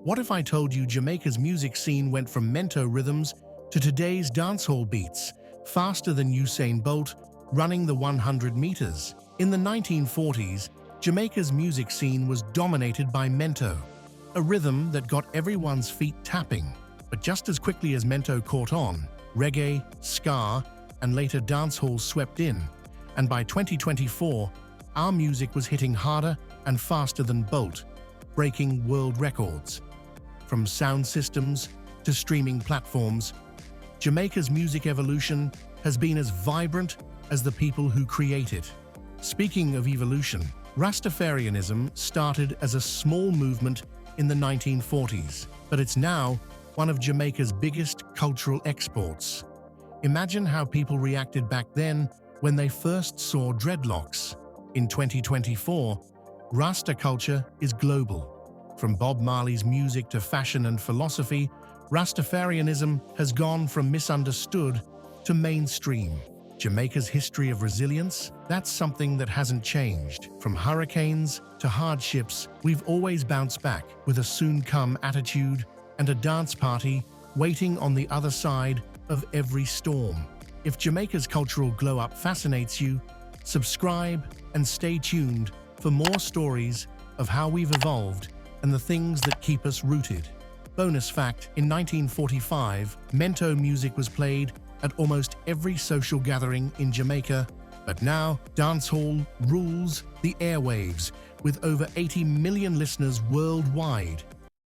What if I told you Jamaica's music scene went from mento rhythms to today's dancehall beats, faster than Usain Bolt running the 100 meters? In the 1940s, Jamaica's music scene was dominated by mento, a rhythm that got everyone's feet tapping. But just as quickly as mento caught on, reggae, ska, and later dancehall swept in, and by 2024, our music was hitting harder and faster than Bolt, breaking world records. From sound systems to streaming platforms, Jamaica's music evolution has been as vibrant as the people who create it. Speaking of evolution, Rastafarianism started as a small movement in the 1940s, but it's now one of Jamaica's biggest cultural exports. Imagine how people reacted back then when they first saw dreadlocks. In 2024, Rasta culture is global. From Bob Marley's music to fashion and philosophy, Rastafarianism has gone from misunderstood to mainstream. Jamaica's history of resilience, that's something that hasn't changed. From hurricanes to hardships, we've always bounced back with a soon-come attitude and a dance party waiting on the other side of every storm. If Jamaica's cultural glow-up fascinates you, subscribe and stay tuned for more stories of how we've evolved and the things that keep us rooted. Bonus fact, in 1945, mento music was played at almost every social gathering in Jamaica, but now dancehall rules the airwaves with over 80 million listeners worldwide.